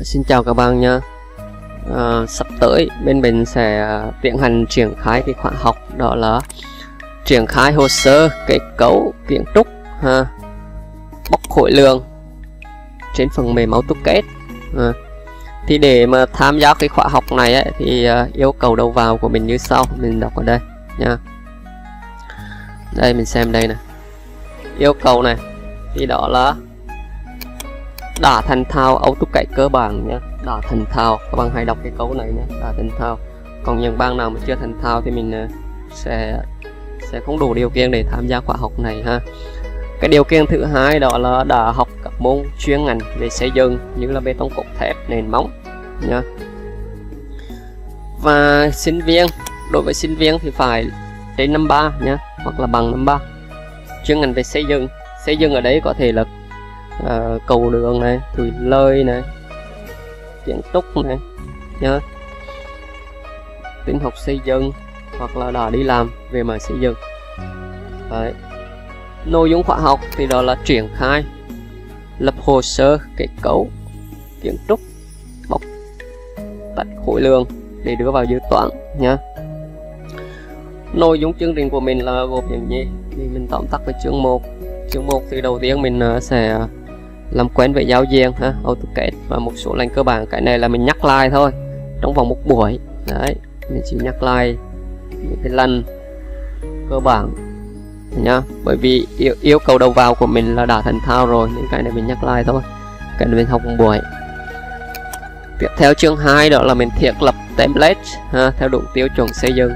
Xin chào các bạn nha. Sắp tới bên mình sẽ tiến hành triển khai cái khóa học đó là triển khai hồ sơ kết cấu kiến trúc bóc khối lượng trên phần mềm AutoCAD. Thì để mà tham gia cái khóa học này ấy, thì yêu cầu đầu vào của mình như sau, mình đọc ở đây nha. Đây mình xem đây này, yêu cầu này thì đó là đã thành thạo AutoCAD cơ bản nhé, đã thành thạo. Các bạn hãy đọc cái câu này nhé, đã thành thạo. Còn những bạn nào mà chưa thành thạo thì mình sẽ không đủ điều kiện để tham gia khóa học này ha. Cái điều kiện thứ hai đó là đã học các môn chuyên ngành về xây dựng như là bê tông cốt thép, nền móng nha. Và sinh viên, đối với sinh viên thì phải trên năm 3 nhé, hoặc là bằng năm 3. Chuyên ngành về xây dựng ở đấy có thể là cầu đường này, thủy lợi này, kiến trúc này nhá, tin học xây dựng hoặc là đã đi làm về mảng xây dựng. Đấy. Nội dung khóa học thì đó là triển khai lập hồ sơ kết cấu kiến trúc bóc tách khối lượng để đưa vào dự toán nhá. Nội dung chương trình của mình là gồm những gì thì mình tóm tắt với chương 1. Chương 1 thì đầu tiên mình sẽ làm quen với giao diện AutoCAD và một số lệnh cơ bản. Cái này là mình nhắc lại thôi trong vòng một buổi. Đấy, mình chỉ nhắc lại những cái lần cơ bản nhá, bởi vì yêu cầu đầu vào của mình là đã thành thạo rồi nên cái này mình nhắc lại thôi, cái này mình học một buổi. Tiếp theo chương 2 đó là mình thiết lập template theo đúng tiêu chuẩn xây dựng.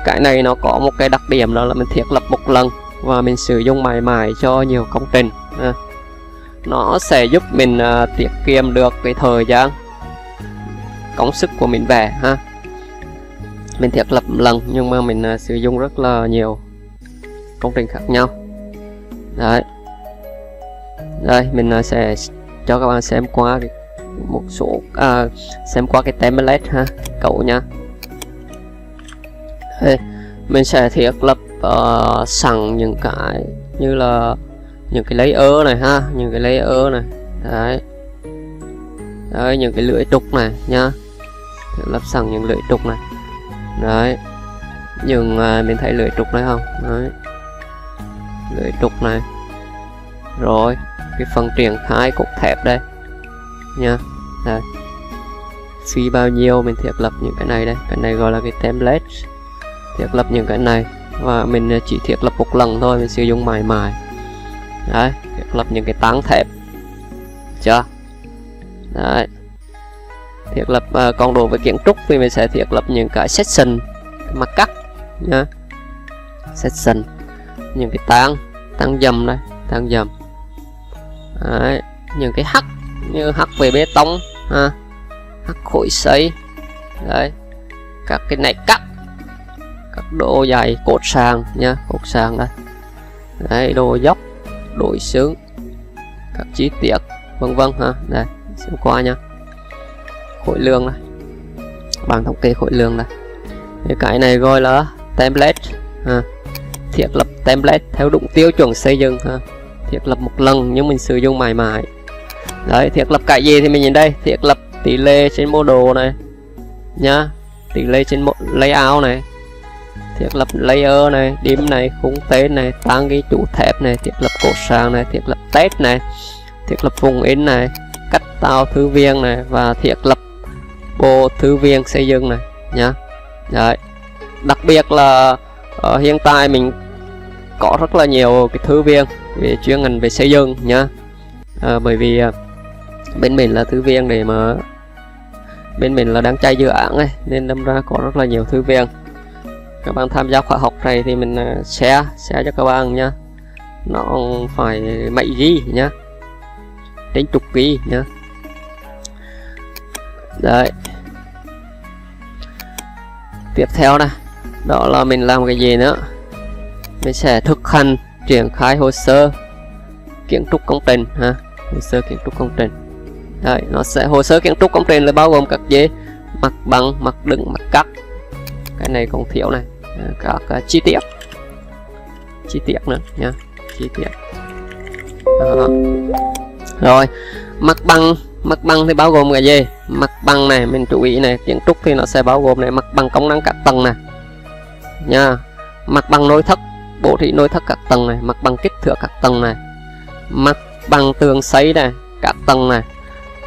Cái này nó có một cái đặc điểm đó là mình thiết lập một lần và mình sử dụng mãi mãi cho nhiều công trình. Nó sẽ giúp mình tiết kiệm được cái thời gian công sức của mình vẽ ha. Mình thiết lập một lần nhưng mà mình sử dụng rất là nhiều công trình khác nhau. Đấy. Đây mình sẽ cho các bạn xem qua một số xem qua cái template cậu nha. Đây, mình sẽ thiết lập sẵn những cái như là những cái layer này ha, những cái layer này. Đấy. Đấy, những cái lưỡi trục này nha, thiết lập sẵn những lưỡi trục này. Đấy, nhưng mình thấy lưỡi trục này không? Đấy, lưỡi trục này. Rồi cái phần triển khai cốt thép đây nha. Đây, phí bao nhiêu mình thiết lập những cái này đây, cái này gọi là cái template. Thiết lập những cái này và mình chỉ thiết lập một lần thôi, mình sử dụng mãi mãi. Đấy, thiết lập những cái tán thép chưa. Đấy, thiết lập còn đối với kiến trúc thì mình sẽ thiết lập những cái section, cái mặt cắt nhá, section, những cái tang dầm đây, tang dầm. Đấy, những cái hắc như hắc về bê tông hắc khối xây. Đấy, các cái này cắt, các độ dày cột sàn nha, cột sàn đây. Đấy, độ dốc, độ xướng, các chi tiết vân vân ha. Đây xem qua nha, khối lượng này, bảng thống kê khối lượng này. Cái này gọi là template thiết lập template theo đúng tiêu chuẩn xây dựng thiết lập một lần nhưng mình sử dụng mãi mãi. Đấy, thiết lập cái gì thì mình nhìn đây, thiết lập tỷ lệ trên mô đồ này nhá, tỷ lệ trên layout này, thiết lập layer này, điểm này, khung tên này, tăng cái trụ thép này, thiết lập cột sàn này, thiết lập test này, thiết lập vùng in này, cách tạo thư viên này và thiết lập bộ thư viên xây dựng này nhá. Đấy, đặc biệt là hiện tại mình có rất là nhiều cái thư viên về chuyên ngành về xây dựng nhá. Bởi vì bên mình là thư viên để mà bên mình là đang chạy dự án ấy, nên đâm ra có rất là nhiều thư viên. Các bạn tham gia khóa học này thì mình share cho các bạn nhá, nó phải mấy ghi nhá, trên chục ghi nhá. Đấy, tiếp theo này đó là mình làm cái gì nữa, mình sẽ thực hành triển khai hồ sơ kiến trúc công trình hồ sơ kiến trúc công trình. Đấy, nó sẽ hồ sơ kiến trúc công trình là bao gồm các gì, mặt bằng, mặt đứng, mặt cắt. Cái này còn thiếu này, các chi tiết nữa nha, chi tiết. Rồi mặt bằng Mặt bằng thì bao gồm cái gì? Mặt bằng này mình chú ý này, kiến trúc thì nó sẽ bao gồm này mặt bằng công năng các tầng này nha, mặt bằng nội thất, bố trí nội thất các tầng này, mặt bằng kích thước các tầng này, mặt bằng tường xây này các tầng này,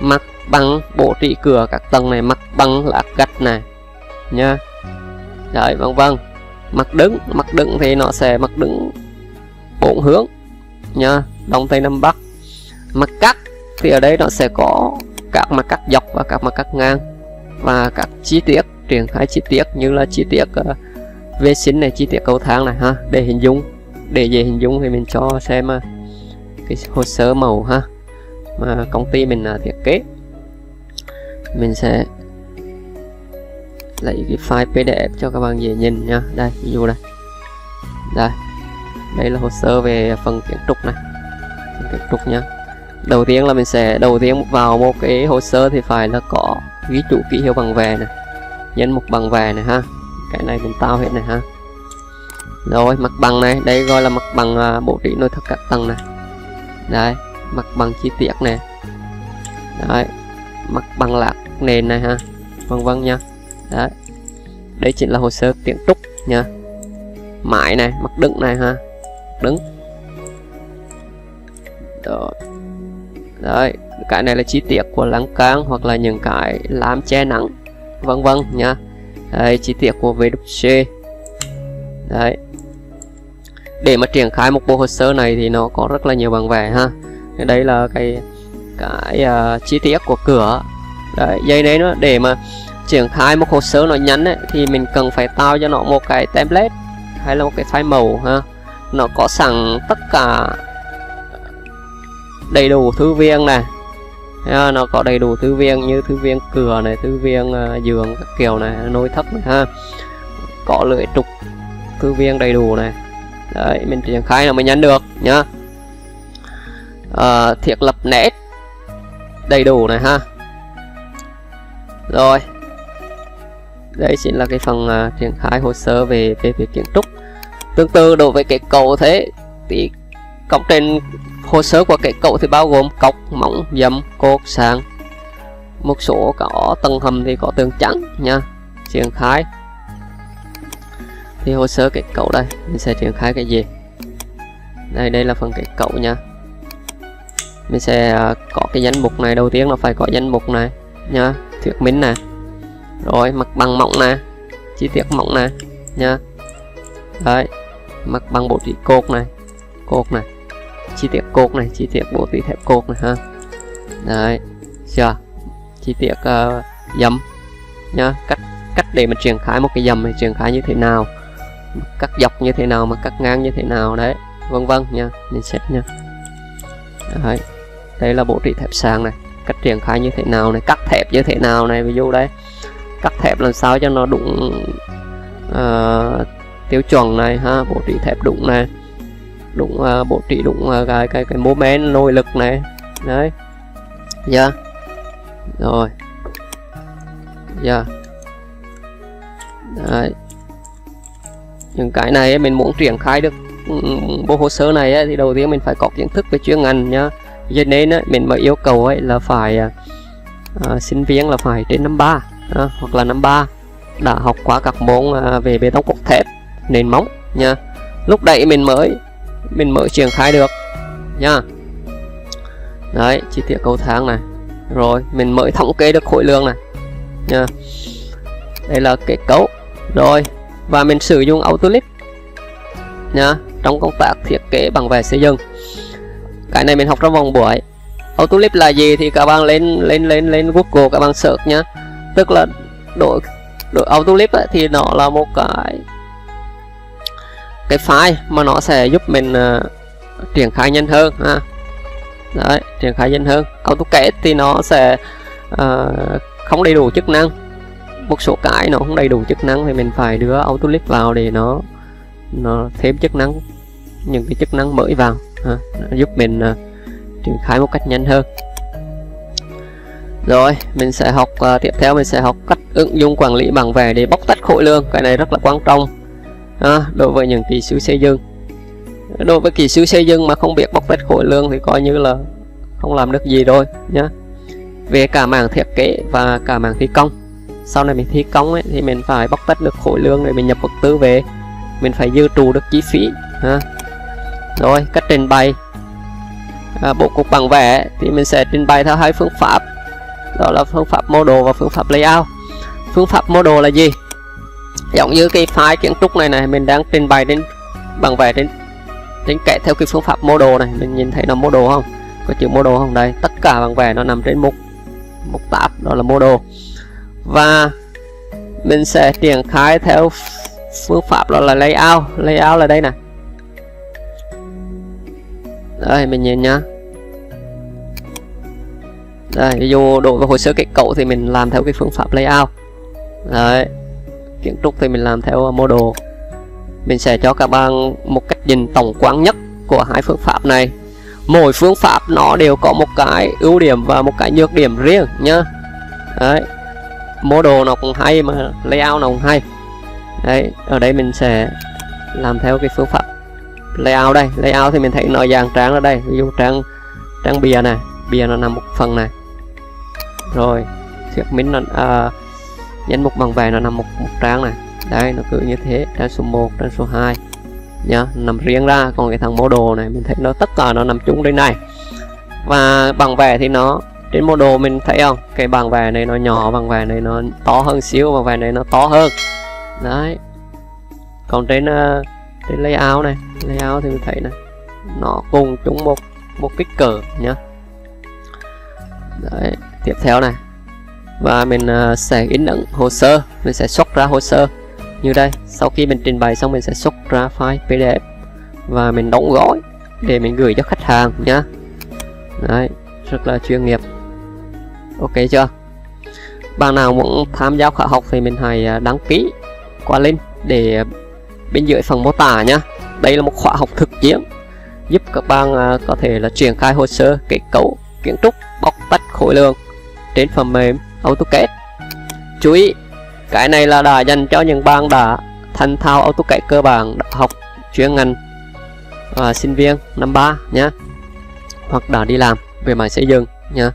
mặt bằng bố trí cửa các tầng này, mặt bằng lát gạch này nha. Đấy, vân vân. Mặt đứng thì nó sẽ mặt đứng 4 hướng nha, đông tây nam bắc. Mặt cắt thì ở đây nó sẽ có các mặt cắt dọc và các mặt cắt ngang, và các chi tiết, triển khai chi tiết như là chi tiết vệ sinh này, chi tiết cầu thang này ha, để hình dung, để dễ hình dung thì mình cho xem cái hồ sơ màu ha mà công ty mình thiết kế. Mình sẽ lấy cái file PDF cho các bạn dễ nhìn nha. Đây, ví dụ đây, đây là hồ sơ về phần kiến trúc này, phần kiến trúc nha. Đầu tiên là mình sẽ vào một cái hồ sơ thì phải là có ghi chú ký hiệu bằng vẽ này, danh mục bằng vẽ này ha, cái này mình tạo hết này ha. Rồi mặt bằng này, đây gọi là mặt bằng bố trí nội thất các tầng này, đây mặt bằng chi tiết này, đấy mặt bằng lát nền này ha, vân vân nha. Đấy, đây chính là hồ sơ kiến trúc nha. Mái này, mặt đứng này ha, đứng. Rồi. Đấy, cái này là chi tiết của lan can hoặc là những cái làm che nắng, vân vân nha. Đây, chi tiết của VWC. Đấy. Để mà triển khai một bộ hồ sơ này thì nó có rất là nhiều bằng vẽ ha. Đây là cái chi tiết của cửa. Đấy, dây đấy nữa, để mà triển khai một hồ sơ nó nhắn ấy, thì mình cần phải tạo cho nó một cái template hay là một cái file màu ha. Nó có sẵn tất cả đầy đủ thư viên này, nó có đầy đủ thư viên như thư viên cửa này, thư viên giường các kiểu này, nội thất này ha, có lưỡi trục, thư viên đầy đủ này. Đấy, mình triển khai là mới nhắn được nhá. Thiết lập nét đầy đủ này ha. Rồi, đây chính là cái phần triển khai hồ sơ về kiến trúc. Tương tự đối với kết cấu thế thì công trình hồ sơ của kết cấu thì bao gồm cọc, móng, dầm, cột, sàn. Một số có tầng hầm thì có tường trắng nha. Triển khai thì hồ sơ kết cấu đây mình sẽ triển khai cái gì? Đây là phần kết cấu nha. Mình sẽ có cái danh mục này, đầu tiên là phải có danh mục này nha, thuyết minh này, rồi mặt bằng mỏng này, chi tiết mỏng này nha. Đấy, mặt bằng bố trí cột này, chi tiết cột này, chi tiết bố trí thép cột này ha. Đấy, chưa? Chi tiết dầm nha, cách để mà triển khai một cái dầm này triển khai như thế nào, cắt dọc như thế nào, mà cắt ngang như thế nào đấy, vân vân nha. Mình xét nha. Đấy, đây là bố trí thép sàn này, cách triển khai như thế nào này, cắt thép như thế nào này, ví dụ đấy, cắt thép làm sao cho nó đúng tiêu chuẩn này ha, bố trí thép đúng này, đúng bố trí đúng cái mô men nội lực này. Đấy, yeah. Rồi, yeah. Đấy, những cái này mình muốn triển khai được bộ hồ sơ này ấy, thì đầu tiên mình phải có kiến thức về chuyên ngành nhá. Cho nên ấy, mình mới yêu cầu ấy là phải sinh viên là phải trên năm 3 hoặc là năm 3 đã học qua các môn về bê tông cốt thép, nền móng nha. Lúc đấy mình mới triển khai được nha. Đấy, chi tiết cầu thang này, rồi mình mới thống kê được khối lượng này nha. Đây là kết cấu rồi, và mình sử dụng Autolift nha trong công tác thiết kế bản vẽ xây dựng. Cái này mình học trong vòng buổi. Autolift là gì thì các bạn lên Google các bạn search nhá. Tức là đội Autolift ấy, thì nó là một cái file mà nó sẽ giúp mình triển khai nhanh hơn ha. Đấy, triển khai nhanh hơn. AutoCAD thì nó sẽ không đầy đủ chức năng, một số cái nó không đầy đủ chức năng thì mình phải đưa Autolift vào để nó thêm chức năng, những cái chức năng mới vào ha, giúp mình triển khai một cách nhanh hơn. Rồi mình sẽ học tiếp theo mình sẽ học cách ứng dụng quản lý bản vẽ để bóc tách khối lượng. Cái này rất là quan trọng đối với những kỹ sư xây dựng. Đối với kỹ sư xây dựng mà không biết bóc tách khối lượng thì coi như là không làm được gì rồi nhá. về cả mảng thiết kế và cả mảng thi công. Sau này mình thi công ấy, thì mình phải bóc tách được khối lượng để mình nhập vật tư về, mình phải dự trù được chi phí ha. Rồi cách trình bày bố cục bản vẽ thì mình sẽ trình bày theo hai phương pháp, đó là phương pháp model và phương pháp layout. Phương pháp model là gì? Giống như cái file kiến trúc này mình đang trình bày đến bản vẽ trên kệ theo cái phương pháp model này, mình nhìn thấy nó model không, có chữ model không? Đây, tất cả bản vẽ nó nằm trên mục tab, đó là model. Và mình sẽ triển khai theo phương pháp đó là layout. Layout là đây này, đây mình nhìn nhá. Đây, ví dụ đối với hồ sơ kết cấu thì mình làm theo cái phương pháp layout. Đấy, kiến trúc thì mình làm theo model. Mình sẽ cho các bạn một cách nhìn tổng quan nhất của hai phương pháp này. Mỗi phương pháp nó đều có một cái ưu điểm và một cái nhược điểm riêng nhá. Đấy, model nó cũng hay mà layout nó cũng hay. Đấy, ở đây mình sẽ làm theo cái phương pháp layout. Đây, layout thì mình thấy nó dàn trang ở đây, ví dụ trang bìa này, bìa nó nằm một phần này, rồi thuyết minh là danh mục bản vẽ nó nằm một trang này. Đấy, nó cứ như thế, trang số 1, trang số 2 nhá, nằm riêng ra. Còn cái thằng model này mình thấy nó tất cả nó nằm chung đây này. Và bản vẽ thì nó trên model mình thấy không, cái bản vẽ này nó nhỏ, bản vẽ này nó to hơn xíu, bản vẽ này nó to hơn. Đấy, còn trên layout này, layout thì mình thấy này, nó cùng chung một kích cỡ nhá. Đấy, tiếp theo này, và mình sẽ in ấn hồ sơ, mình sẽ xuất ra hồ sơ như đây. Sau khi mình trình bày xong mình sẽ xuất ra file PDF và mình đóng gói để mình gửi cho khách hàng nhá. Đấy, rất là chuyên nghiệp. Ok chưa? Bạn nào muốn tham gia khóa học thì mình hãy đăng ký qua link để bên dưới phần mô tả nhá. Đây là một khóa học thực chiến giúp các bạn có thể là triển khai hồ sơ kết cấu kiến trúc, bóc tách khối lượng trên phần mềm AutoCAD. Chú ý, cái này là đã dành cho những bạn đã thành thạo AutoCAD cơ bản, đã học chuyên ngành sinh viên năm 3 nhé, hoặc đã đi làm về mảng xây dựng nhé.